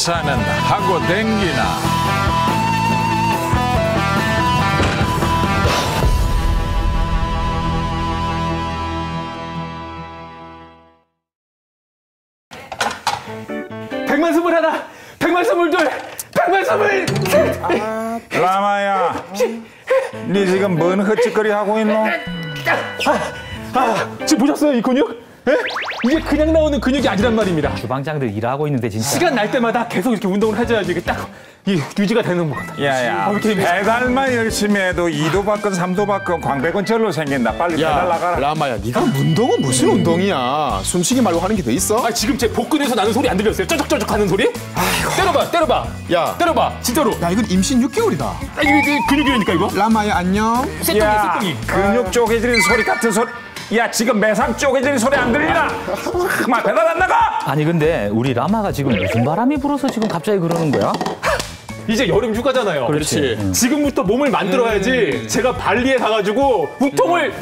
부산은 하고 댕기나. 백만스물 하나, 백만스물 둘, 백만스물 셋. 라마야, 니 지금 뭔 헛짓거리 하고 있노? 지금 보셨어요 이 근육? 에? 이게 그냥 나오는 근육이 아니란 말입니다. 주방장들 일하고 있는데 진짜 시간 날 때마다 계속 이렇게 운동을 해줘야지 이게 딱 유지가 되는 거다. 야야, 배달만 열심히 해도 2도 받건 3도 받건 광배근 절로 생긴다. 빨리 배달 나가라. 라마야, 네가 운동은 무슨 운동이야? 숨쉬기 말고 하는 게 더 있어? 아 지금 제 복근에서 나는 소리 안 들렸어요? 쩌적쩌적 하는 소리? 아이고. 때려봐. 야, 때려봐. 진짜로. 야, 이건 임신 6개월이다. 아, 이게 근육이라니까 이거. 라마야, 안녕. 쇠똥이. 근육 쪼개지는 소리 같은 소리. 야, 지금 매상 쪼개지는 소리 안 들리나? 막 배달 안 나가? 아니 근데 우리 라마가 지금 무슨 바람이 불어서 지금 갑자기 그러는 거야? 이제 여름 휴가잖아요. 그렇지. 지금부터 몸을 만들어야지. 제가 발리에 가가지고 우통을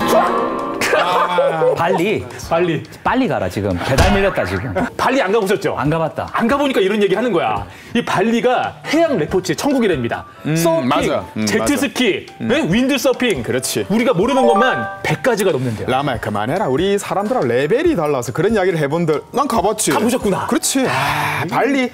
빨리 가라 지금. 배달 밀렸다 지금. 발리 안 가보셨죠? 안 가봤다. 안 가보니까 이런 얘기 하는 거야. 이 발리가 해양 레포츠의 천국이랍니다. 서핑, 맞아. 제트스키, 네? 윈드서핑. 그렇지. 우리가 모르는 것만 100가지가 넘는데요. 라마야, 그만해라. 우리 사람들하고 레벨이 달라서 그런 이야기를 해본들. 난 가봤지. 가보셨구나. 그렇지. 발리.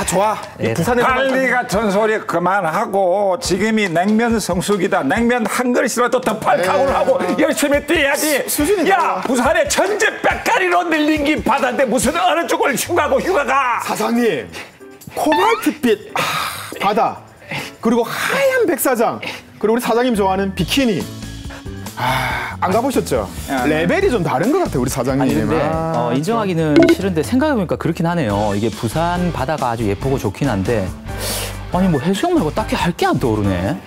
좋아. 부산에서 빨리 같은 소리 그만하고 지금이 냉면 성수기다. 냉면 한 그릇이라도 더 팔카고를 하고 열심히 뛰어야지. 수준이 야, 달라. 부산에 천지백가리로 늘린 바다인데 무슨 어느 쪽을 휴가가. 사장님, 코발트빛 바다, 그리고 하얀 백사장, 그리고 우리 사장님 좋아하는 비키니. 안 가보셨죠? 레벨이 좀 다른 것 같아요, 우리 사장님. 아니 근데 인정하기는 싫은데 생각해보니까 그렇긴 하네요. 이게 부산 바다가 아주 예쁘고 좋긴 한데 아니 뭐 해수욕 말고 딱히 할 게 안 떠오르네.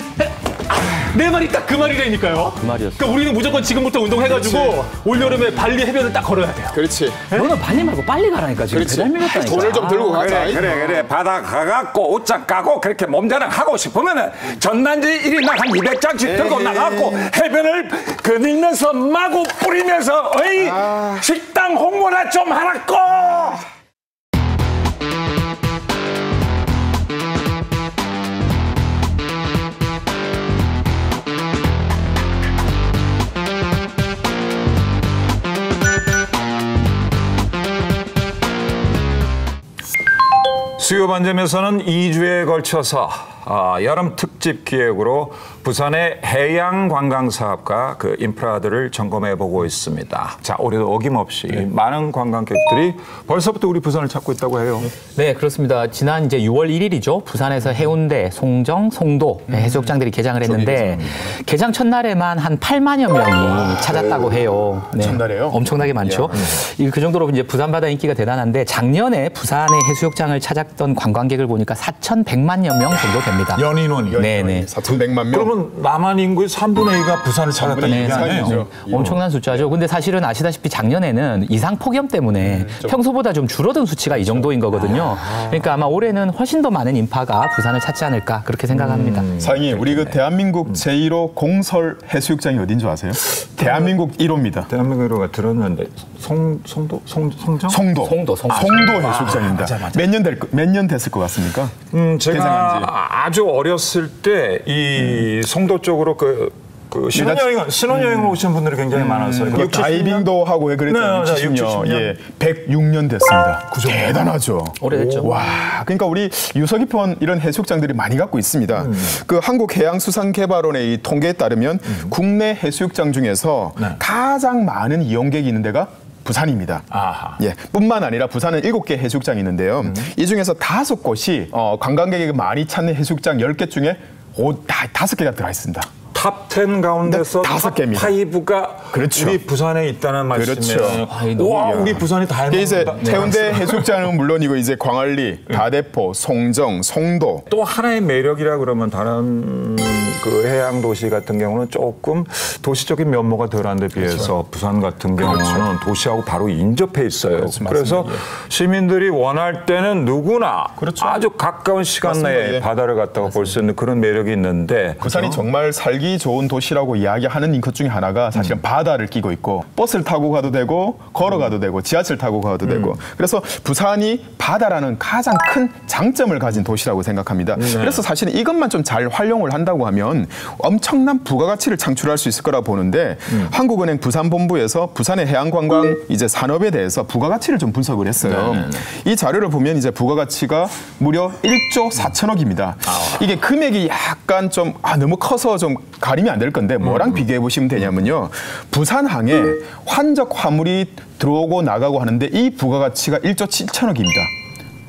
내 말이 딱 그 말이라니까요. 그 말이었어. 그러니까 우리는 무조건 지금부터 운동해가지고 올여름에 발리 해변을 딱 걸어야 돼요. 그렇지. 너는 발리 말고 빨리 가라니까 지금. 배달 밀렸다니까. 돈을 좀 들고 가자. 그래. 바다 가갖고 옷장 까고 그렇게 몸자랑 하고 싶으면은 전단지 1인당 한 200장씩 들고 나가고 해변을 거닐면서 마구 뿌리면서 어이 식당 홍보나 좀 하라고. 수요 반점에서는 2주에 걸쳐서 여름 특집 기획으로 부산의 해양 관광 사업과 그 인프라들을 점검해 보고 있습니다. 자, 올해도 어김없이 많은 관광객들이 벌써부터 우리 부산을 찾고 있다고 해요. 네, 그렇습니다. 지난 이제 6월 1일이죠. 부산에서 해운대, 송정, 송도 해수욕장들이 개장을 했는데 개장 첫날에만 한 8만여 명이 찾았다고 해요. 네. 첫날에요? 엄청나게 많죠. 그 정도로 이제 부산 바다 인기가 대단한데 작년에 부산의 해수욕장을 찾았던 관광객을 보니까 4,100만여 명 정도 됩니다. 연인원이. 네네. 4,100만 명. 그러면 남한 인구의 3분의 2가 부산을 찾았다는 얘기 아니에요? 엄청난 숫자죠. 근데 사실은 아시다시피 작년에는 이상 폭염 때문에 평소보다 좀 줄어든 수치가 이 정도인 거거든요. 그러니까 아마 올해는 훨씬 더 많은 인파가 부산을 찾지 않을까 그렇게 생각합니다. 사장님, 우리 그 대한민국 제1호 공설 해수욕장이 어딘 줄 아세요? 대한민국 1호입니다. 대한민국 1호가 들었는데 송정? 송도 해수욕장입니다. 몇 년 됐을 것 같습니까? 제가 아주 어렸을 때 이 송도 쪽으로 신혼여행을 오신 분들이 굉장히 많았어요. 다이빙도 하고 그랬잖아요. 60년. 106년 됐습니다. 대단하죠. 오래됐죠. 와, 그러니까 우리 유서 깊은 이런 해수욕장들이 많이 갖고 있습니다. 그 한국해양수산개발원의 이 통계에 따르면 국내 해수욕장 중에서 가장 많은 이용객이 있는 데가 부산입니다. 뿐만 아니라 부산은 7개 해수욕장이 있는데요. 이 중에서 5곳이 관광객이 많이 찾는 해수욕장 10개 중에 5개가 들어가 있습니다. 탑 10 가운데서 5개입니다. 5가 그렇죠. 우리 부산에 있다는 말씀이에요. 그렇죠. 와, 우리 부산이 다 이제 해운대 해수욕장은 물론이고 이제 광안리, 다대포, 송정, 송도. 또 하나의 매력이라 그러면 다른 그 해양 도시 같은 경우는 조금 도시적인 면모가 덜한 데 비해서 부산 같은 경우는 도시하고 바로 인접해 있어요. 그래서 시민들이 원할 때는 누구나 아주 가까운 시간 내에 바다를 갔다가 볼 수 있는 그런 매력이 있는데 부산이 정말 살기 살기 좋은 도시라고 이야기하는 것 중에 하나가 사실은 바다를 끼고 있고 버스를 타고 가도 되고 걸어가도 되고 지하철 타고 가도 되고 그래서 부산이 바다라는 가장 큰 장점을 가진 도시라고 생각합니다. 그래서 사실은 이것만 좀 잘 활용을 한다고 하면 엄청난 부가가치를 창출할 수 있을 거라 보는데 한국은행 부산본부에서 부산의 해양관광 이제 산업에 대해서 부가가치를 좀 분석을 했어요. 이 자료를 보면 이제 부가가치가 무려 1조 4천억입니다. 이게 금액이 약간 좀 너무 커서 좀 가림이 안 될 건데 뭐랑 비교해 보시면 되냐면요. 부산항에 환적 화물이 들어오고 나가고 하는데 이 부가가치가 1조 7천억입니다.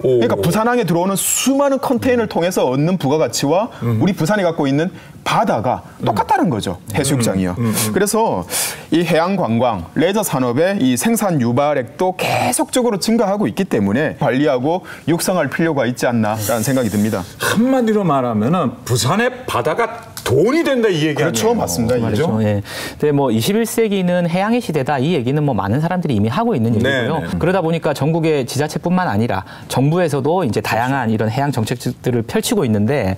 그러니까 부산항에 들어오는 수많은 컨테이너를 통해서 얻는 부가가치와 우리 부산이 갖고 있는 바다가 똑같다는 거죠. 해수욕장이요. 그래서 이 해양관광, 레저 산업의 이 생산 유발액도 계속적으로 증가하고 있기 때문에 관리하고 육성할 필요가 있지 않나라는 생각이 듭니다. 한마디로 말하면은 부산의 바다가 돈이 된다 이 얘기 그렇죠, 아니에요? 맞습니다. 그렇죠. 예. 근데 뭐 21세기는 해양의 시대다 이 얘기는 뭐 많은 사람들이 이미 하고 있는 얘기고요. 네. 그러다 보니까 전국의 지자체뿐만 아니라 정부에서도 이제 다양한 이런 해양 정책들을 펼치고 있는데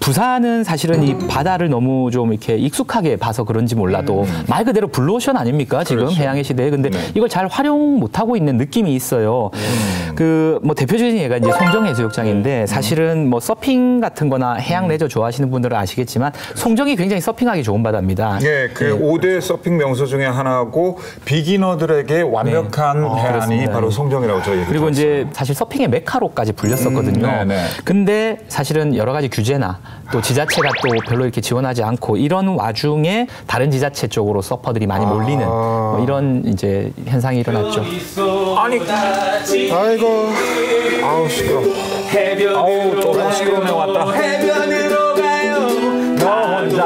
부산은 사실은 이 바다를 너무 좀 이렇게 익숙하게 봐서 그런지 몰라도 말 그대로 블루오션 아닙니까? 지금 그렇죠. 해양의 시대에. 근데 이걸 잘 활용 못 하고 있는 느낌이 있어요. 그 뭐 대표적인 예가 이제 송정해수욕장인데 사실은 뭐 서핑 같은 거나 해양 레저 좋아하시는 분들은 아시겠지만 송정이 굉장히 서핑하기 좋은 바다입니다. 예, 그 5대 서핑 명소 중에 하나고 비기너들에게 완벽한 해안이 그렇습니다. 바로 송정이라고 저희 얘기 그리고 이제 사실 서핑의 메카로까지 불렸었거든요. 네네. 근데 사실은 여러 가지 규제나 또 지자체가 또 별로 이렇게 지원하지 않고 이런 와중에 다른 지자체 쪽으로 서퍼들이 많이 몰리는 뭐 이런 이제 현상이 일어났죠. 아니, 아이고, 아우 시끄러. 아우 또 시끄러네 왔다. 해변으로 가요. 너 혼자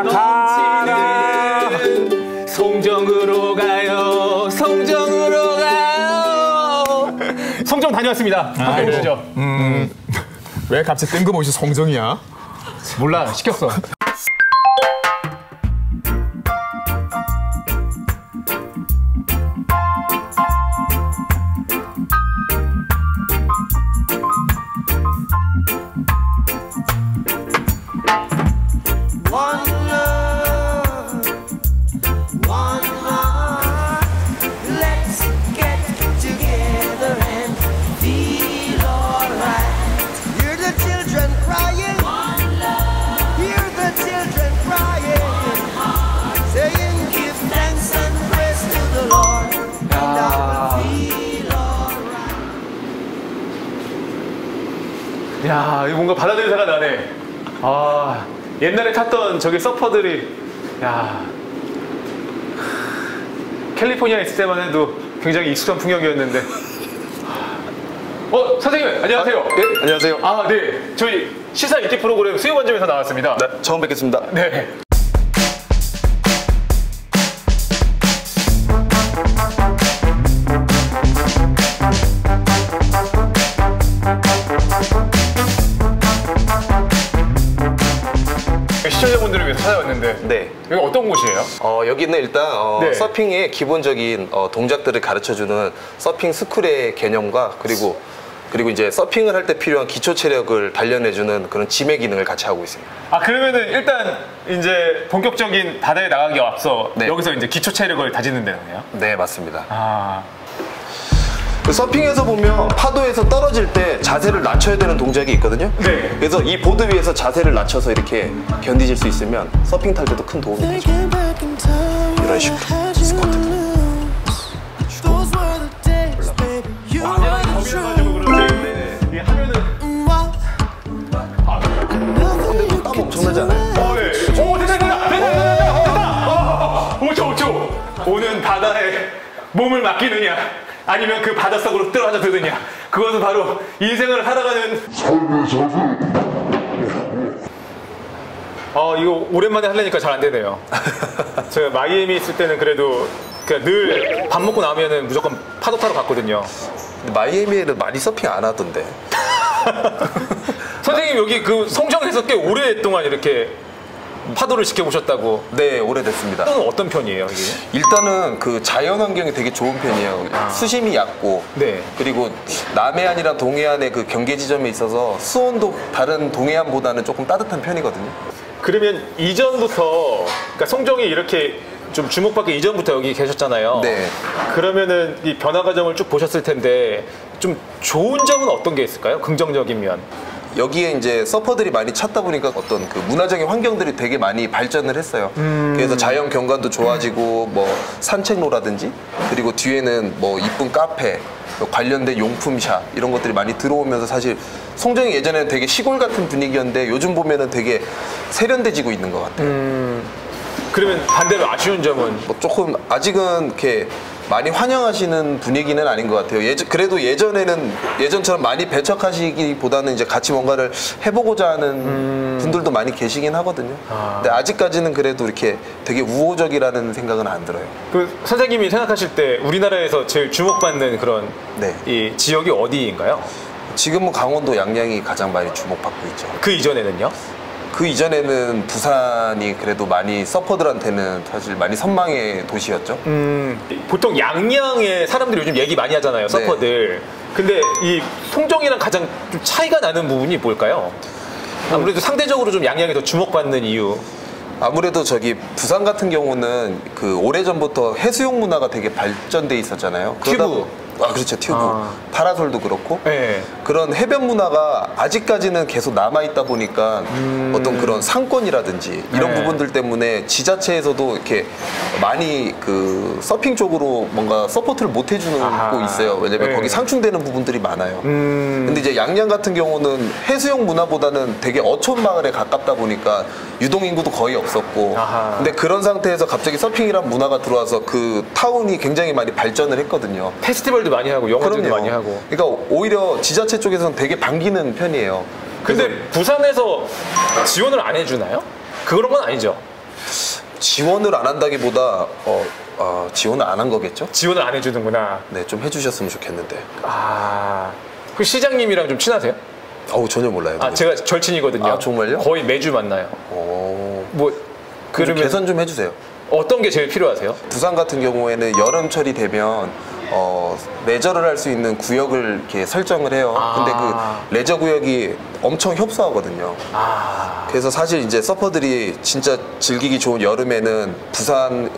가라. 송정으로 가요. 송정으로 가요. 송정 다녀왔습니다. 함께 보시죠. 왜 갑자기 뜬금없이 송정이야? 몰라, 시켰어. 야, 이거 뭔가 바다 냄새가 나네. 아, 옛날에 탔던 저기 서퍼들이, 야, 캘리포니아에 있을 때만 해도 굉장히 익숙한 풍경이었는데. 선생님, 안녕하세요. 네, 안녕하세요. 아, 네. 저희 시사 인기 프로그램 수요관점에서 나왔습니다. 네, 처음 뵙겠습니다. 네. 시청자분들을 위해서 찾아왔는데 네. 여기 어떤 곳이에요? 여기는 일단 네. 서핑의 기본적인 동작들을 가르쳐주는 서핑 스쿨의 개념과 그리고 이제 서핑을 할 때 필요한 기초 체력을 단련해주는 그런 지매 기능을 같이 하고 있습니다. 아, 그러면은 일단 이제 본격적인 바다에 나가기 앞서 네. 여기서 이제 기초 체력을 다지는 데네요. 네, 맞습니다. 아, 그 서핑에서 보면 파도에서 떨어질 때 자세를 낮춰야 되는 동작이 있거든요. 네. 그래서 이 보드 위에서 자세를 낮춰서 이렇게 견디질 수 있으면 서핑 탈 때도 큰 도움이 되죠. 이런 식으로 스쿼트. 이 하면은 근데도 땀 엄청나지 않아요? 됐다. 5초. 오는 바다에 몸을 맡기느냐 아니면 그 바닷속으로 들어가느냐 그것은 바로 인생을 살아가는 이거 오랜만에 하려니까 잘 안 되네요. 제가 마이애미 있을 때는 그래도 늘 밥 먹고 나면은 무조건 파도 타러 갔거든요. 근데 마이애미에는 많이 서핑 안 하던데. 선생님 여기 그 송정에서 꽤 오랫동안 이렇게 파도를 지켜보셨다고. 네, 오래됐습니다. 파도는 어떤 편이에요, 이게? 일단은 그 자연 환경이 되게 좋은 편이에요. 수심이 얕고, 네. 그리고 남해안이랑 동해안의 그 경계 지점에 있어서 수온도 다른 동해안보다는 조금 따뜻한 편이거든요. 그러면 이전부터, 그러니까 송정이 이렇게 좀 주목받기 이전부터 여기 계셨잖아요. 네. 그러면은 이 변화 과정을 쭉 보셨을 텐데 좀 좋은 점은 어떤 게 있을까요? 긍정적인 면. 여기에 이제 서퍼들이 많이 찾다 보니까 어떤 그 문화적인 환경들이 되게 많이 발전을 했어요. 그래서 자연 경관도 좋아지고 뭐 산책로라든지 그리고 뒤에는 뭐 이쁜 카페, 관련된 용품샵 이런 것들이 많이 들어오면서 사실 송정이 예전에는 되게 시골 같은 분위기였는데 요즘 보면은 되게 세련돼지고 있는 것 같아요. 그러면 반대로 아쉬운 점은? 뭐 조금 아직은 이렇게 많이 환영하시는 분위기는 아닌 것 같아요. 그래도 예전처럼 많이 배척하시기보다는 이제 같이 뭔가를 해보고자 하는 분들도 많이 계시긴 하거든요. 근데 아직까지는 그래도 이렇게 되게 우호적이라는 생각은 안 들어요. 그 선생님이 생각하실 때 우리나라에서 제일 주목받는 그런 네. 이 지역이 어디인가요? 지금은 강원도 양양이 가장 많이 주목받고 있죠. 그 이전에는요? 그 이전에는 부산이 그래도 많이 서퍼들한테는 사실 많이 선망의 도시였죠. 보통 양양에 사람들이 요즘 얘기 많이 하잖아요, 서퍼들. 근데 이 송정이랑 가장 좀 차이가 나는 부분이 뭘까요? 아무래도 상대적으로 좀 양양이 더 주목받는 이유. 아무래도 저기 부산 같은 경우는 그 오래전부터 해수욕 문화가 되게 발전돼 있었잖아요. 튜브. 그렇죠. 튜브. 파라솔도 그렇고. 네. 그런 해변 문화가 아직까지는 계속 남아있다 보니까 어떤 그런 상권이라든지 이런 네. 부분들 때문에 지자체에서도 이렇게 많이 그 서핑 쪽으로 뭔가 서포트를 못 해주는 곳 있어요. 왜냐면 네. 거기 상충되는 부분들이 많아요. 근데 이제 양양 같은 경우는 해수욕 문화보다는 되게 어촌 마을에 가깝다 보니까 유동인구도 거의 없었고 근데 그런 상태에서 갑자기 서핑이란 문화가 들어와서 그 타운이 굉장히 많이 발전을 했거든요. 페스티벌도 많이 하고 영화제도 많이 하고. 그러니까 오히려 지자체 쪽에서는 되게 반기는 편이에요. 근데 부산에서 지원을 안 해주나요? 그런 건 아니죠. 지원을 안 한다기보다 지원을 안 한 거겠죠? 지원을 안 해주는구나. 네, 좀 해주셨으면 좋겠는데. 그 시장님이랑 좀 친하세요? 전혀 몰라요. 제가 절친이거든요. 아, 정말요? 거의 매주 만나요. 뭐 그러면 개선 좀 해주세요. 어떤 게 제일 필요하세요? 부산 같은 경우에는 여름철이 되면 레저를 할 수 있는 구역을 이렇게 설정을 해요. 근데 그 레저 구역이 엄청 협소하거든요. 그래서 사실 이제 서퍼들이 진짜 즐기기 좋은 여름에는 부산을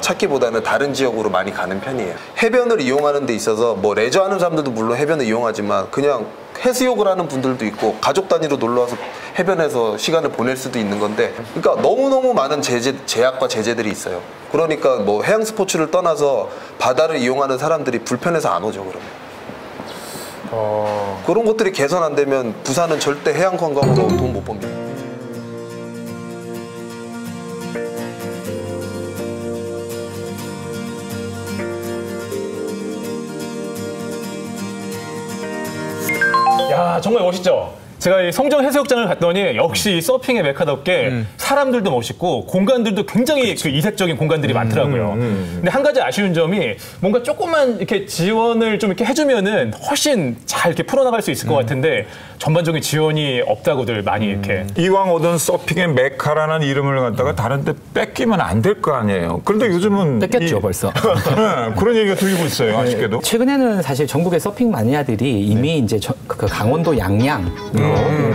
찾기보다는 다른 지역으로 많이 가는 편이에요. 해변을 이용하는 데 있어서 뭐 레저 하는 사람들도 물론 해변을 이용하지만 그냥 해수욕을 하는 분들도 있고 가족 단위로 놀러 와서 해변에서 시간을 보낼 수도 있는 건데 그러니까 너무너무 많은 제약과 제재들이 있어요. 그러니까 뭐 해양 스포츠를 떠나서 바다를 이용하는 사람들이 불편해서 안 오죠. 그러면 그런 것들이 개선 안 되면 부산은 절대 해양 관광으로 돈 못 법니다. 야, 정말 멋있죠? 제가 이 성정 해수욕장을 갔더니 역시 서핑의 메카답게 사람들도 멋있고 공간들도 굉장히 그 이색적인 공간들이 많더라고요. 근데 한 가지 아쉬운 점이 뭔가 조금만 이렇게 지원을 좀 이렇게 해주면은 훨씬 잘 이렇게 풀어나갈 수 있을 것 같은데 전반적인 지원이 없다고들 많이 이렇게. 이왕 오던 서핑의 메카라는 이름을 갖다가 다른 데 뺏기면 안 될 거 아니에요. 그런데 요즘은 뺏겼죠, 벌써. 네, 그런 얘기가 들리고 있어요. 아쉽게도. 최근에는 사실 전국의 서핑 마니아들이 이미 이제 그 강원도 양양으로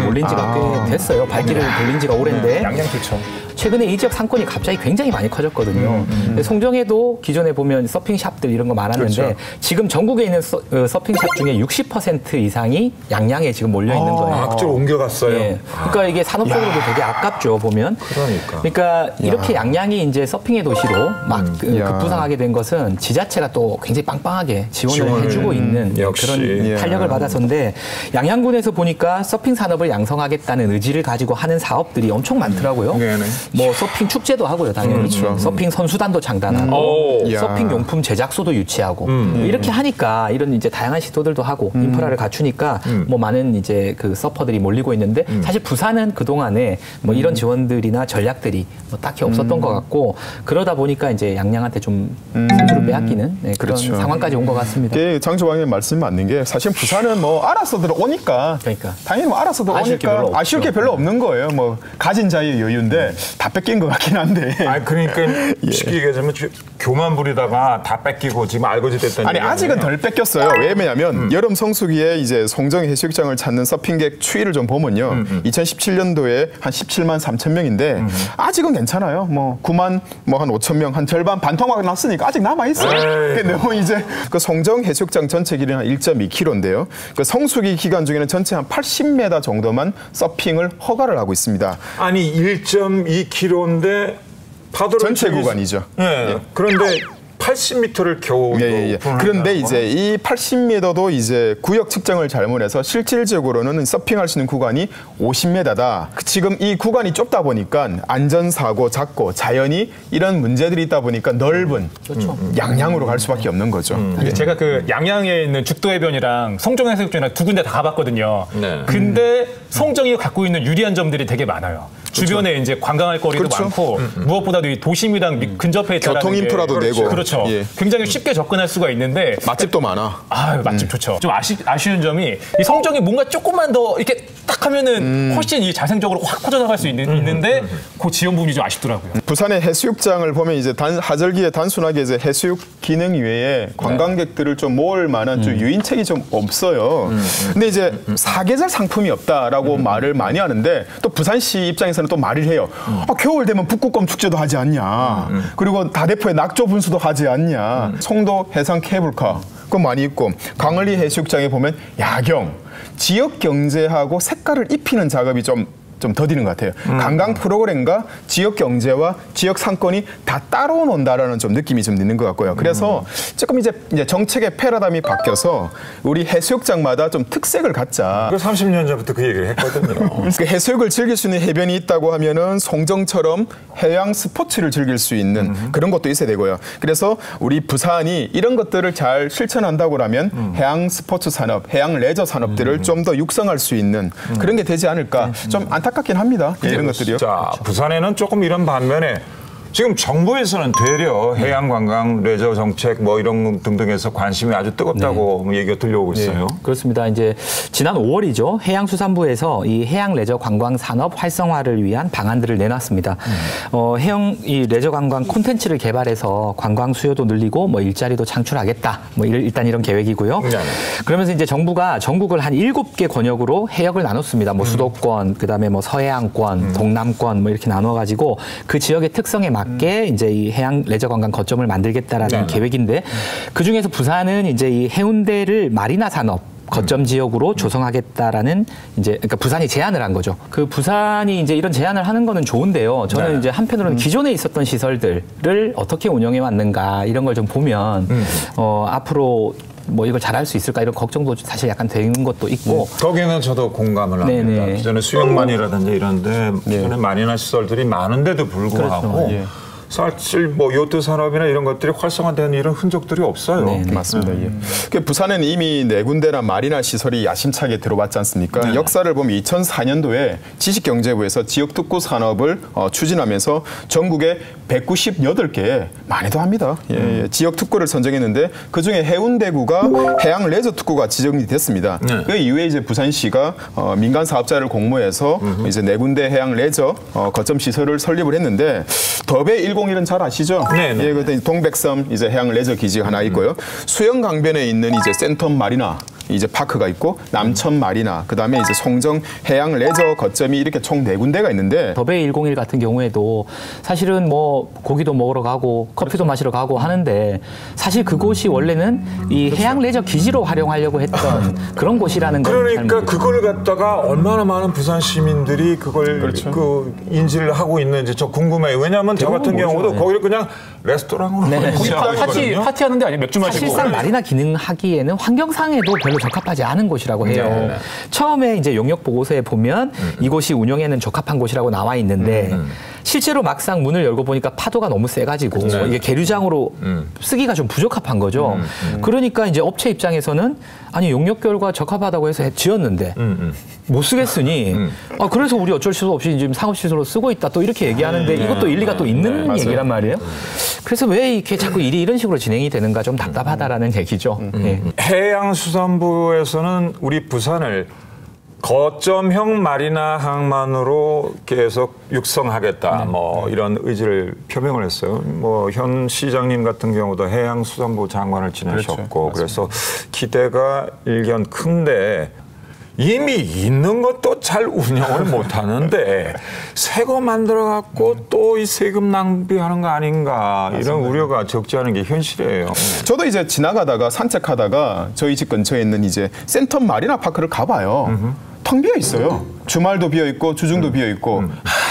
몰린 지가 꽤 됐어요. 발길을 돌린 지가 오랜데. 양양 좋죠. 최근에 이 지역 상권이 갑자기 굉장히 많이 커졌거든요. 근데 송정에도 기존에 보면 서핑샵들 이런 거 많았는데 지금 전국에 있는 서핑샵 중에 60% 이상이 양양에 지금 몰려 있는 거예요. 그쪽으로 옮겨갔어요. 예. 그러니까 이게 산업적으로도 되게 아깝죠, 보면. 그러니까. 이렇게 양양이 이제 서핑의 도시로 막 급부상하게 된 것은 지자체가 또 굉장히 빵빵하게 지원을 해주고 있는 역시. 그런 탄력을 받아서인데 양양군에서 보니까 서핑 산업을 양성하겠다는 의지를 가지고 하는 사업들이 엄청 많더라고요. 네네. 뭐 서핑 축제도 하고요, 당연히. 서핑 선수단도 창단하고, 서핑 용품 제작소도 유치하고 이렇게 하니까 이런 이제 다양한 시도들도 하고 인프라를 갖추니까 뭐 많은 이제 이제 그 서퍼들이 몰리고 있는데 사실 부산은 그 동안에 뭐 이런 지원들이나 전략들이 뭐 딱히 없었던 것 같고 그러다 보니까 이제 양양한테 좀 선수를 빼앗기는 네, 그런 그렇죠. 상황까지 온 것 같습니다. 장조방의 말씀 맞는 게 사실 부산은 뭐 알아서들 오니까 그러니까. 당연히 뭐 알아서들 아쉬울 게 오니까 별로 아쉬울 게 별로 없는 거예요. 뭐 가진 자의 여유인데 다 뺏긴 것 같긴 한데. 아니 그러니까 쉽게 얘기하자면 교만 부리다가 다 뺏기고 지금 알고지 됐다는 아니 얘기잖아요. 아직은 덜 뺏겼어요. 왜냐면 여름 성수기에 이제 송정 해수욕장을 찾는 서핑객 추이를 좀 보면요. 2017년도에 한 17만 3천 명인데 아직은 괜찮아요. 뭐 9만 뭐 한 5천 명, 한 절반 반토막 났으니까 아직 남아 있어요. 근데 뭐 이제 그 송정 해수욕장 전체 길이는 한 1.2km인데요. 그 성수기 기간 중에는 전체 한 80m 정도만 서핑을 허가를 하고 있습니다. 아니 1.2km인데 파도를 전체 즐길 수- 구간이죠. 예. 그런데 80m를 겨우 예. 그런데 이제 이 80m도 이제 구역 측정을 잘못해서 실질적으로는 서핑할 수 있는 구간이 50m다. 지금 이 구간이 좁다 보니까 안전사고 잦고 자연히 이런 문제들이 있다 보니까 넓은 양양으로 갈 수밖에 없는 거죠. 예. 제가 그 양양에 있는 죽도해변이랑 성정해수욕장이랑 두 군데 다 가봤거든요. 네. 근데 성정이 갖고 있는 유리한 점들이 되게 많아요. 주변에 이제 관광할 거리도 그렇죠. 많고 무엇보다도 이 도심이랑 근접해 있다는 교통 인프라도 게 되고. 그렇죠. 예. 굉장히 쉽게 접근할 수가 있는데 맛집도 많아. 맛집 좋죠. 좀 아쉬운 점이 이 성정이 뭔가 조금만 더 이렇게 딱 하면은 훨씬 이 자생적으로 확 퍼져나갈 수 있는데 그 지원 부분이 좀 아쉽더라고요. 부산의 해수욕장을 보면 이제 하절기에 단순하게 이제 해수욕 기능 외에 관광객들을 좀 모을 만한 좀 유인책이 좀 없어요. 근데 이제 사계절 상품이 없다라고 말을 많이 하는데 또 부산시 입장에서는 또 말을 해요. 아, 겨울 되면 북극곰 축제도 하지 않냐. 그리고 다대포에 낙조 분수도 하지 않냐. 송도 해상 케이블카 그거 많이 있고 강을리 해수욕장에 보면 야경, 지역 경제하고 색깔을 입히는 작업이 좀 더디는 것 같아요. 관광 프로그램과 지역 경제와 지역 상권이 다 따로 논다라는 좀 느낌이 좀 있는 것 같고요. 그래서 조금 이제 정책의 패러다임이 바뀌어서 우리 해수욕장마다 좀 특색을 갖자. 그 30년 전부터 그 얘기를 했거든요. 그 해수욕을 즐길 수 있는 해변이 있다고 하면은 송정처럼 해양 스포츠를 즐길 수 있는 그런 것도 있어야 되고요. 그래서 우리 부산이 이런 것들을 잘 실천한다고 하면 해양 스포츠 산업, 해양 레저 산업들을 좀 더 육성할 수 있는 그런 게 되지 않을까. 좀 안타깝긴 합니다. 이런 것들이요. 자, 부산에는 조금 이런 반면에 지금 정부에서는 되려 해양관광, 레저 정책 뭐 이런 등등에서 관심이 아주 뜨겁다고 얘기가 들려오고 있어요. 그렇습니다. 이제 지난 5월이죠. 해양수산부에서 이 해양 레저 관광 산업 활성화를 위한 방안들을 내놨습니다. 해양 이 레저 관광 콘텐츠를 개발해서 관광 수요도 늘리고 뭐 일자리도 창출하겠다. 뭐 일단 이런 계획이고요. 네. 그러면서 이제 정부가 전국을 한 7개 권역으로 해역을 나눴습니다. 뭐 수도권, 그다음에 뭐 서해안권, 동남권 뭐 이렇게 나눠 가지고 그 지역의 특성에 맞게 이제 이 해양 레저 관광 거점을 만들겠다라는 계획인데 그 중에서 부산은 이제 이 해운대를 마리나 산업 거점 지역으로 조성하겠다라는 이제 그러니까 부산이 제안을 한 거죠. 그 부산이 이제 이런 제안을 하는 거는 좋은데요. 저는 이제 한편으로는 기존에 있었던 시설들을 어떻게 운영해 왔는가 이런 걸 좀 보면 앞으로 뭐 이걸 잘할 수 있을까 이런 걱정도 사실 약간 되는 것도 있고 거기는 저도 공감을 합니다. 네네. 기존에 수영만이라든지 이런데 기존에 마리나 시설들이 많은데도 불구하고 사실 뭐 요트 산업이나 이런 것들이 활성화된 이런 흔적들이 없어요. 맞습니다. 예. 부산은 이미 4군데나 마리나 시설이 야심차게 들어왔지 않습니까? 역사를 보면 2004년도에 지식경제부에서 지역특구 산업을 추진하면서 전국에 198개 많이도 합니다. 지역특구를 선정했는데 그중에 해운대구가 해양 레저 특구가 지정이 됐습니다. 그 이후에 이제 부산시가 민간 사업자를 공모해서 이제 4군데 해양 레저 거점 시설을 설립을 했는데 더베 101은 잘 아시죠? 네. 예, 그때 동백섬 이제 해양 레저 기지가 하나 있고요. 수영 강변에 있는 이제 센텀 마리나 이제 파크가 있고 남천 마리나 그다음에 이제 송정 해양 레저 거점이 이렇게 총 4군데가 있는데 더베이 101 같은 경우에도 사실은 뭐 고기도 먹으러 가고 커피도 마시러 가고 하는데 사실 그곳이 원래는 이 해양 레저 기지로 활용하려고 했던 그런 곳이라는 걸 그러니까 그걸 갖다가 얼마나 많은 부산 시민들이 그걸 그 인지를 하고 있는지 저 궁금해요. 왜냐하면 저 같은 경우도 거기를 그냥 레스토랑으로 파티하는 데 아니에요? 맥주 마시고. 사실상 마리나 기능하기에는 환경상에도 별로 적합하지 않은 곳이라고 해요. 처음에 이제 용역 보고서에 보면 이곳이 운영에는 적합한 곳이라고 나와 있는데 실제로 막상 문을 열고 보니까 파도가 너무 세가지고 이게 계류장으로 쓰기가 좀 부적합한 거죠. 그러니까 이제 업체 입장에서는 아니 용역결과 적합하다고 해서 지었는데 못 쓰겠으니 그래서 우리 어쩔 수 없이 지금 상업시설로 쓰고 있다 또 이렇게 얘기하는데 이것도 일리가 또 있는 얘기란 말이에요. 그래서 왜 이렇게 자꾸 일이 이런 식으로 진행이 되는가 좀 답답하다라는 얘기죠. 예. 해양수산부에서는 우리 부산을 거점형 마리나 항만으로 계속 육성하겠다. 뭐 이런 의지를 표명을 했어요. 뭐 현 시장님 같은 경우도 해양수산부 장관을 지내셨고 그래서 기대가 일견 큰데 이미 있는 것도 잘 운영을 못 하는데 새 거 만들어 갖고 또 이 세금 낭비하는 거 아닌가 이런 우려가 적지 않은 게 현실이에요. 저도 이제 지나가다가 산책하다가 저희 집 근처에 있는 이제 센텀 마리나 파크를 가봐요. 텅 비어 있어요. 주말도 비어 있고 주중도 비어 있고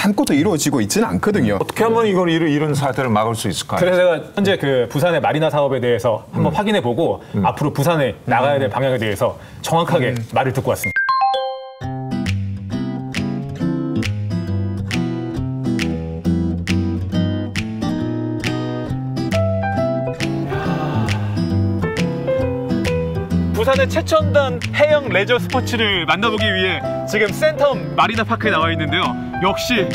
아무것도 이루어지고 있지는 않거든요. 어떻게 하면 이런 사태를 막을 수 있을까요? 그래서 제가 현재 그 부산의 마리나 사업에 대해서 한번 확인해보고 앞으로 부산에 나가야 될 방향에 대해서 정확하게 말을 듣고 왔습니다. 부산의 최첨단 해양 레저 스포츠를 만나보기 위해 지금 센텀 마리나 파크에 나와 있는데요. 역시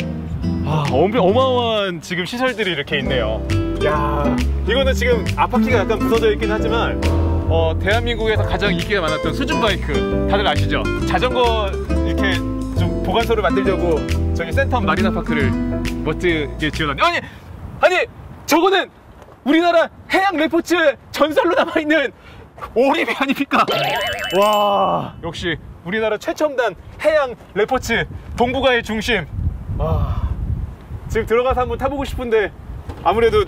어마어마한 지금 시설들이 이렇게 있네요. 야, 이거는 지금 앞바퀴가 약간 부서져 있긴 하지만 대한민국에서 가장 인기가 많았던 수중 바이크 다들 아시죠? 자전거 이렇게 좀 보관소를 만들려고 저기 센텀 마리나 파크를 멋지게 지어놨네요. 아니 저거는 우리나라 해양 레포츠의 전설로 남아있는 오리배 아닙니까? 와, 역시 우리나라 최첨단 해양 레포츠 동북아의 중심. 지금 들어가서 한번 타보고 싶은데 아무래도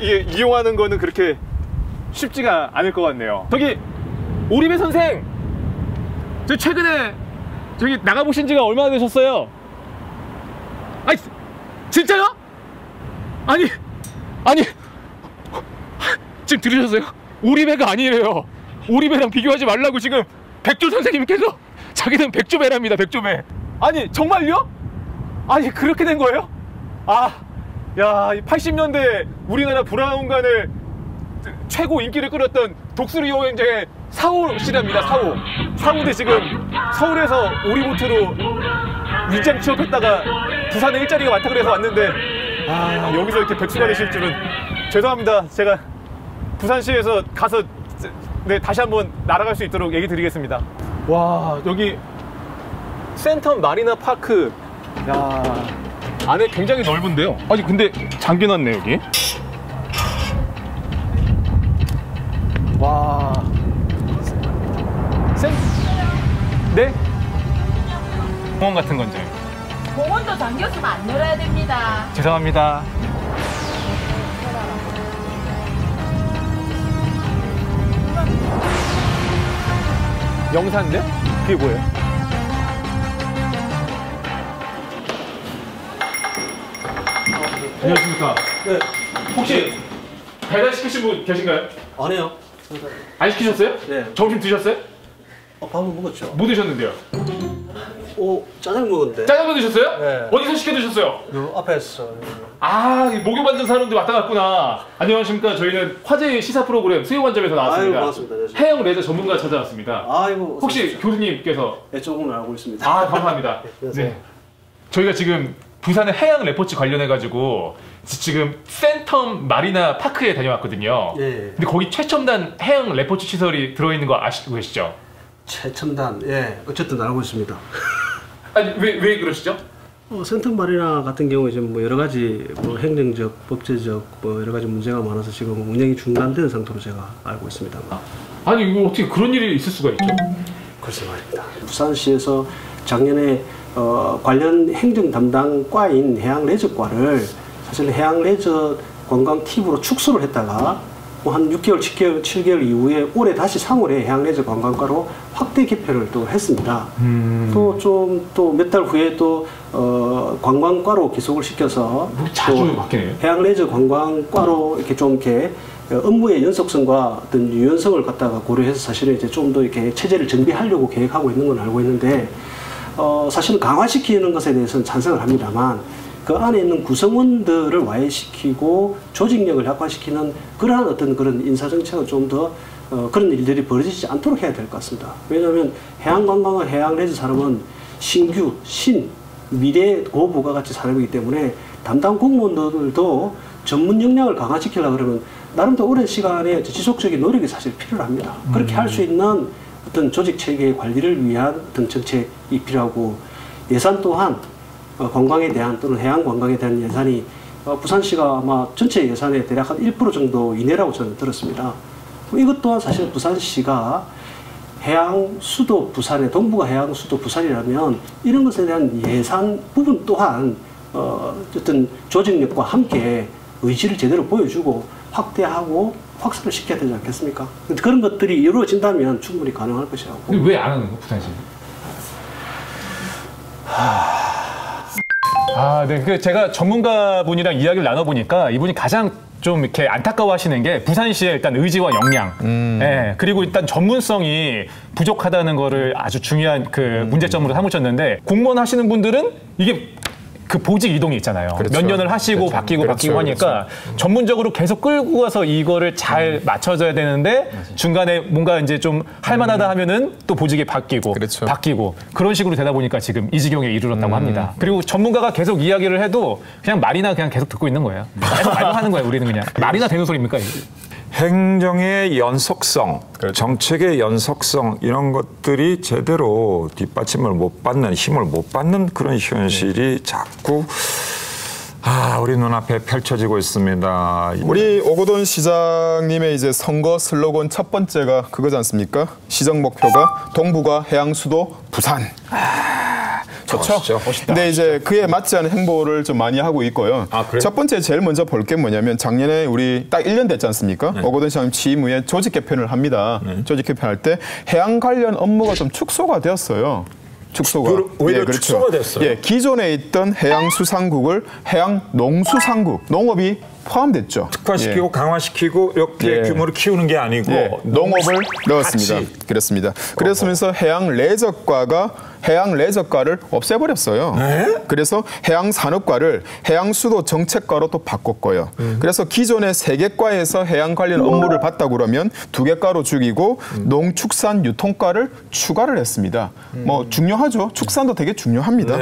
이용하는 거는 그렇게 쉽지가 않을 것 같네요. 저기 오리배 선생, 저 최근에 저기 나가보신 지가 얼마나 되셨어요? 아니 진짜요? 아니 지금 들으셨어요? 오리배가 아니래요. 오리배랑 비교하지 말라고 지금 백조 선생님께서 자기는 백조배랍니다. 백조배. 아니 정말요? 아니 그렇게 된 거예요? 야, 80년대 우리나라 브라운관을 최고 인기를 끌었던 독수리 여행자의 사호 씨랍니다. 사호대 지금 서울에서 오리보트로 위장 취업했다가 부산에 일자리가 많다 그래서 왔는데 여기서 이렇게 백수가 되실 줄은. 죄송합니다. 제가 부산시에서 가서 다시 한번 날아갈 수 있도록 얘기 드리겠습니다. 와, 여기 센텀 마리나 파크. 야, 안에 굉장히 넓은데요. 아니 근데 잠겨놨네 여기. 와. 네? 공원 같은 건지. 공원도 잠겼으면 안 열어야 됩니다. 죄송합니다. 영산인데? 그게 뭐예요? 안녕하십니까. 네. 혹시 배달 시키신 분 계신가요? 아니요. 안 시키셨어요? 네. 점심 드셨어요? 밥은 먹었죠. 뭐 드셨는데요? 짜장 먹었는데. 짜장면 드셨어요? 네. 어디서 시켜 드셨어요? 요 앞에서. 목욕 받는 사람들 왔다 갔구나. 안녕하십니까. 저희는 화제의 시사 프로그램 수요관점에서 나왔습니다. 아이고, 반갑습니다. 네, 해양 레저 전문가 찾아왔습니다. 아이고. 혹시 교수님께서? 네, 조금 알고 있습니다. 감사합니다. 네. 네. 저희가 지금 부산의 해양 레포츠 관련해가지고 지금 센텀 마리나 파크에 다녀왔거든요. 네. 근데 거기 최첨단 해양 레포츠 시설이 들어있는 거 아시고 계시죠? 최첨단. 예. 어쨌든 알고 있습니다. 아니 왜 그러시죠? 센텀 마리나 같은 경우에 지금 뭐 여러 가지 뭐 행정적, 법제적 뭐 여러 가지 문제가 많아서 지금 운영이 중단된 상태로 제가 알고 있습니다. 아니 이거 어떻게 그런 일이 있을 수가 있죠? 글쎄 말입니다. 부산시에서 작년에 관련 행정 담당 과인 해양 레저과를 사실 해양 레저 관광 팁으로 축소를 했다가 뭐 한 6개월, 7개월 이후에 올해 다시 3월에 해양 레저 관광과로 확대 개편을 또 했습니다. 또 몇 달 후에 또 관광과로 기속을 시켜서 자주 바뀌네요. 해양 레저 관광과로 이렇게 좀 이렇게 업무의 연속성과 어떤 유연성을 갖다가 고려해서 사실은 이제 좀 더 이렇게 체제를 정비하려고 계획하고 있는 건 알고 있는데 사실은 강화시키는 것에 대해서는 찬성을 합니다만 그 안에 있는 구성원들을 와해시키고 조직력을 약화시키는 그러한 어떤 그런 인사정책을 좀 더 그런 일들이 벌어지지 않도록 해야 될 것 같습니다. 왜냐하면 해양관광과 해양레저 산업은 신규, 미래 고부가 가치 산업이기 때문에 담당 공무원들도 전문 역량을 강화시키려고 그러면 나름대로 오랜 시간에 지속적인 노력이 사실 필요합니다. 그렇게 할 수 있는 어떤 조직 체계의 관리를 위한 어떤 정책이 필요하고 예산 또한 관광에 대한 또는 해양 관광에 대한 예산이 부산시가 아마 전체 예산의 대략 한 1% 정도 이내라고 저는 들었습니다. 이것 또한 사실 부산시가 해양 수도 부산의 동부가 해양 수도 부산이라면 이런 것에 대한 예산 부분 또한 어떤 조직력과 함께 의지를 제대로 보여주고 확대하고 확산을 시켜야 되지 않겠습니까? 그런 것들이 이루어진다면 충분히 가능할 것이라고. 왜 안 하는 거 부산시? 네. 제가 전문가분이랑 이야기를 나눠보니까 이분이 가장 좀 이렇게 안타까워하시는 게 부산시의 일단 의지와 역량, 예, 그리고 일단 전문성이 부족하다는 거를 아주 중요한 그 문제점으로 삼으셨는데 공무원 하시는 분들은 이게 그 보직 이동이 있잖아요. 그렇죠. 몇 년을 하시고 그렇죠. 바뀌고 그렇죠. 바뀌고 하니까 전문적으로 계속 끌고 가서 이거를 잘 맞춰줘야 되는데 중간에 뭔가 이제 좀 할만하다 하면은 또 보직이 바뀌고 그렇죠. 바뀌고 그런 식으로 되다 보니까 지금 이 지경에 이르렀다고 합니다. 그리고 전문가가 계속 이야기를 해도 그냥 말이나 그냥 계속 듣고 있는 거예요. 계속 말만 하는 거예요. 우리는 그냥 말이나 되는 소리입니까? 이게? 행정의 연속성, 정책의 연속성 이런 것들이 제대로 뒷받침을 못 받는, 힘을 못 받는 그런 현실이 자꾸 우리 눈앞에 펼쳐지고 있습니다. 우리 오거돈 시장님의 이제 선거 슬로건 첫 번째가 그거지 않습니까? 시정 목표가 동부가 해양 수도 부산. 좋죠. 근데 이제 그에 맞지 않은 행보를 좀 많이 하고 있고요. 첫 번째 제일 먼저 볼 게 뭐냐면 작년에 우리 딱 1년 됐지 않습니까? 오거돈 시장님 취임 후에 조직 개편을 합니다. 조직 개편할 때 해양 관련 업무가 좀 축소가 되었어요. 축소가. 오히려 그렇죠. 축소가 됐어요. 예, 기존에 있던 해양수산국을 해양농수산국, 농업이 포함됐죠. 특화시키고 강화시키고 이렇게 규모를 키우는 게 아니고 농업을 넣었습니다. 그렇습니다. 그랬으면서 해양 레저과를 없애버렸어요. 그래서 해양산업과를 해양수도 정책과로 또 바꿨고요. 그래서 기존의 3개 과에서 해양 관련 업무를 받다 그러면 2개 과로 줄이고 농축산 유통과를 추가를 했습니다. 뭐 중요하죠. 축산도 되게 중요합니다.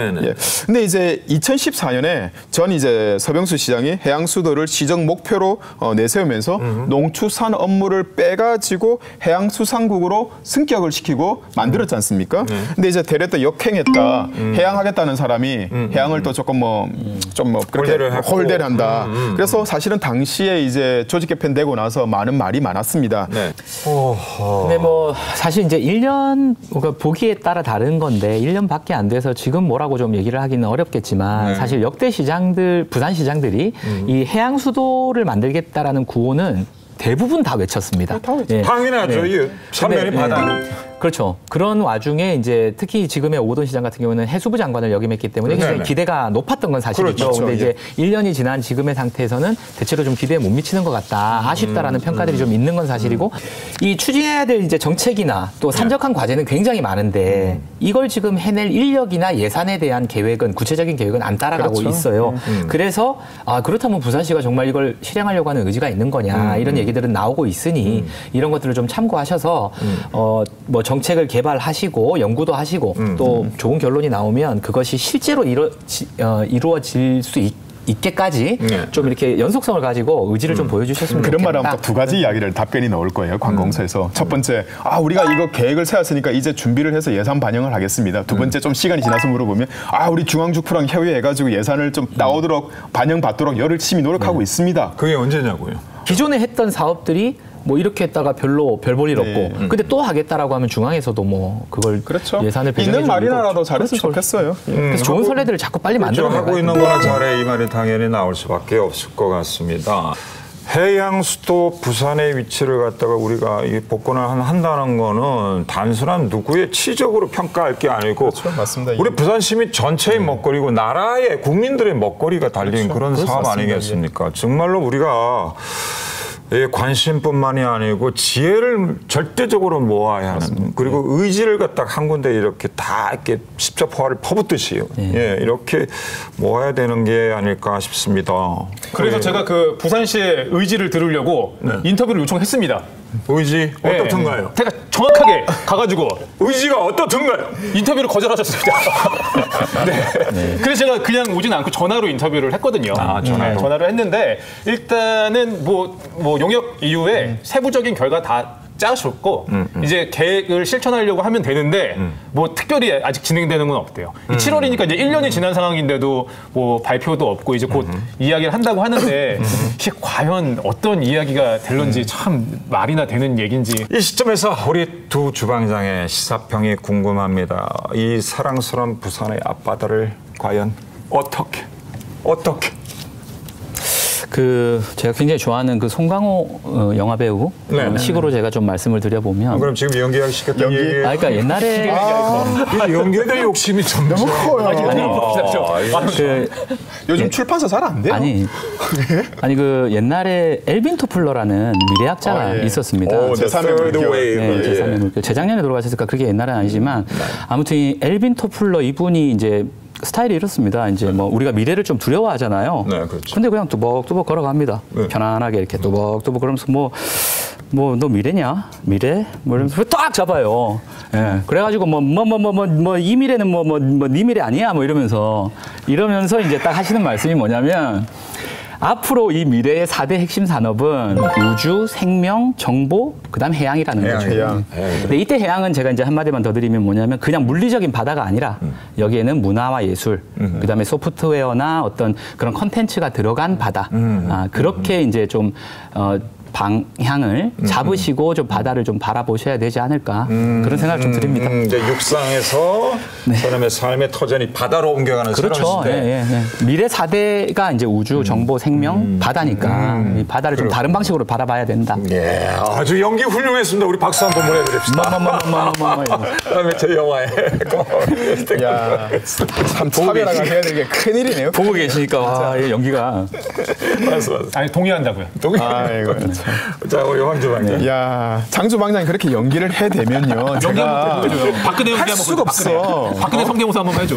근데 이제 2014년에 전 이제 서병수 시장이 해양수도를 시정 목표로 내세우면서 농축산 업무를 빼가지고 해양수산국으로 승격을 시키고 만들었지 않습니까? 근데 이제 대래 또 역행했다. 해양하겠다는 사람이 해양을 또 조금 그렇게 홀대를 한다. 그래서 사실은 당시에 이제 조직 개편되고 나서 많은 말이 많았습니다. 근데 뭐 사실 이제 1년 그러니까 보기에 따라 다른 건데 1년밖에 안 돼서 지금 뭐라고 좀 얘기를 하기는 어렵겠지만 사실 역대 시장들 부산 시장들이 이 해양 수도를 만들겠다라는 구호는 대부분 다 외쳤습니다. 당연하죠. 이 삼면이 바다. 그렇죠. 그런 와중에 이제 특히 지금의 오거돈 시장 같은 경우는 해수부 장관을 역임했기 때문에 굉장히 기대가 높았던 건 사실이죠. 그런데 이제 1년이 지난 지금의 상태에서는 대체로 좀 기대에 못 미치는 것 같다. 아쉽다라는 평가들이 좀 있는 건 사실이고 이 추진해야 될 이제 정책이나 또 산적한 과제는 굉장히 많은데 이걸 지금 해낼 인력이나 예산에 대한 계획은 구체적인 계획은 안 따라가고 있어요. 그래서 그렇다면 부산시가 정말 이걸 실행하려고 하는 의지가 있는 거냐 이런 얘기들은 나오고 있으니 이런 것들을 좀 참고하셔서 뭐 정책을 개발하시고 연구도 하시고 또 좋은 결론이 나오면 그것이 실제로 이루어질 수 있게까지 좀 이렇게 연속성을 가지고 의지를 좀 보여주셨으면 좋겠다. 그런 말하면 또 2가지 이야기를 답변이 나올 거예요. 관공서에서. 첫 번째, 우리가 이거 계획을 세웠으니까 이제 준비를 해서 예산 반영을 하겠습니다. 두 번째, 좀 시간이 지나서 물어보면 우리 중앙주프랑 협의해가지고 예산을 좀 나오도록 반영받도록 열심히 노력하고 있습니다. 그게 언제냐고요? 기존에 했던 사업들이 뭐 이렇게 했다가 별 볼 일 없고 근데 또 하겠다라고 하면 중앙에서도 뭐 그걸 예산을 배정해 있는 말이나라도 잘했으면 좋겠어요. 그래서 좋은 선례들을 자꾸 빨리 만들어 하고 있는 거나 잘해 이 말이 당연히 나올 수밖에 없을 것 같습니다. 해양 수도 부산의 위치를 갖다가 우리가 이 복권을 한다는 거는 단순한 누구의 치적으로 평가할 게 아니고 맞습니다. 우리 부산 시민 전체의 먹거리고 나라의 국민들의 먹거리가 달린 그런 사업 아니겠습니까? 정말로 우리가 관심뿐만이 아니고 지혜를 절대적으로 모아야 하는 그리고 의지를 갖다 한 군데 이렇게 다 이렇게 십자포화를 퍼붓듯이 이렇게 모아야 되는 게 아닐까 싶습니다. 그래서 제가 그 부산시의 의지를 들으려고 인터뷰를 요청했습니다. 의지 어떻든가요? 제가 정확하게 가가지고 의지가 어떻든가요? 인터뷰를 거절하셨습니다. 네. 그래서 제가 그냥 오진 않고 전화로 인터뷰를 했거든요. 전화로. 전화를 했는데 일단은 뭐 용역 이후에 세부적인 결과 다 짜셨고 이제 계획을 실천하려고 하면 되는데 뭐 특별히 아직 진행되는 건 없대요. 7월이니까 이제 1년이 지난 상황인데도 뭐 발표도 없고 이제 곧 이야기를 한다고 하는데 이게 과연 어떤 이야기가 될런지 참 말이나 되는 얘기인지. 이 시점에서 우리 두 주방장의 시사평이 궁금합니다. 이 사랑스러운 부산의 앞바다를 과연 어떻게 제가 굉장히 좋아하는 그 송강호 영화 배우 식으로 제가 좀 말씀을 드려보면 그럼 지금 연기하기 시작했던 얘기. 그러니까 옛날에 연기에 대한 욕심이 좀 너무 커요. 요즘 출판사 잘 안 돼요? 아니 그 옛날에 엘빈 토플러라는 미래학자가 있었습니다. 제3의 물결. 재작년에 돌아가셨을까 그렇게 옛날은 아니지만 아무튼 이 엘빈 토플러 이분이 이제 스타일이 이렇습니다. 이제 뭐 우리가 미래를 좀 두려워하잖아요. 네, 그렇죠. 근데 그냥 뚜벅뚜벅 걸어갑니다. 편안하게 이렇게 뚜벅뚜벅 그러면서 너 미래냐? 미래? 뭐 이러면서 딱 잡아요. 예. 그래가지고 이 미래는 네 미래 아니야? 뭐 이러면서 이제 딱 하시는 말씀이 뭐냐면 앞으로 이 미래의 4대 핵심 산업은 우주, 생명, 정보, 그다음 해양이라는 거죠. 해양. 근데 이때 해양은 제가 이제 한마디만 더 드리면 뭐냐면 그냥 물리적인 바다가 아니라 여기에는 문화와 예술, 그다음에 소프트웨어나 어떤 그런 컨텐츠가 들어간 바다. 그렇게 이제 좀 방향을 잡으시고 좀 바다를 좀 바라보셔야 되지 않을까 그런 생각을 좀 드립니다. 이제 육상에서 사람의 삶의 터전이 바다로 옮겨가는 그렇죠. 새로운 시대. 미래 4대가 이제 우주, 정보, 생명, 바다니까 이 바다를 좀 다른 방식으로 바라봐야 된다. 예, 아주 연기 훌륭했습니다. 우리 박수 한번 보내드립시다. 다음에 제 영화에. 야, 참 차별화가 해야 되는 게 큰일이네요. 보고 계시니까 연기가. 맞아. 아니 동의한다고요. 아이고. 자, 우리 황 주방장. 야, 장 주방장이 그렇게 연기를 해대면요. 제가 박근혜 연기 할 한번 수가 없어. 박근혜 성대모사 한번 해줘.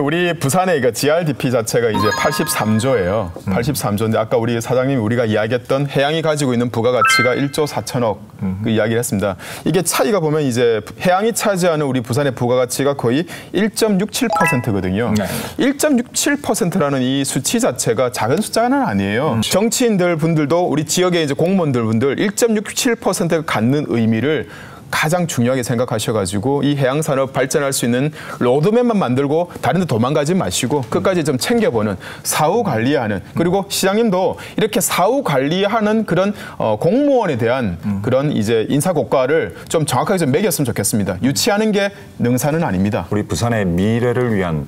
우리 부산의 GRDP 자체가 이제 83조예요. 83조인데 아까 우리 사장님이 우리가 이야기했던 해양이 가지고 있는 부가가치가 1조 4천억 그 이야기를 했습니다. 이게 차이가 보면 이제 해양이 차지하는 우리 부산의 부가가치가 거의 1.67%거든요. 1.67%라는 이 수치 자체가 작은 숫자는 아니에요. 정치인들 분들도 우리 지역의 이제 공무원들 분들 1.67%가 갖는 의미를 가장 중요하게 생각하셔가지고 이 해양산업 발전할 수 있는 로드맵만 만들고 다른 데 도망가지 마시고 끝까지 좀 챙겨보는 사후 관리하는 그리고 시장님도 이렇게 사후 관리하는 그런 공무원에 대한 그런 이제 인사고과를 좀 정확하게 좀 매겼으면 좋겠습니다. 유치하는 게 능사는 아닙니다. 우리 부산의 미래를 위한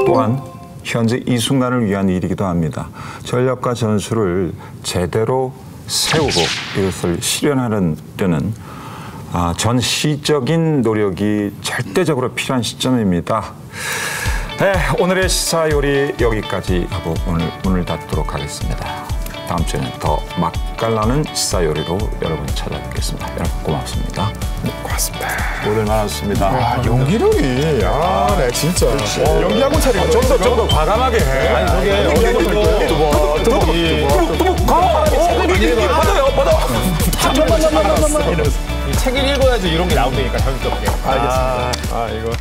또한 현재 이 순간을 위한 일이기도 합니다. 전략과 전술을 제대로 세우고 이것을 실현하는 데는 전 시적인 노력이 절대적으로 필요한 시점입니다. 네, 오늘의 시사요리 여기까지 하고 오늘 문을 닫도록 하겠습니다. 다음 주에는 더 맛깔나는 시사요리로 여러분 찾아뵙겠습니다. 여러분 고맙습니다. 네, 고맙습니다. 고생 많았습니다. 연기력이 네, 진짜 연기하고 차리고 좀 더 과감하게 해. 아니 저게 이 책을 읽어야지 이런 게 나온다니까 자연스럽게. 알겠습니다. 이거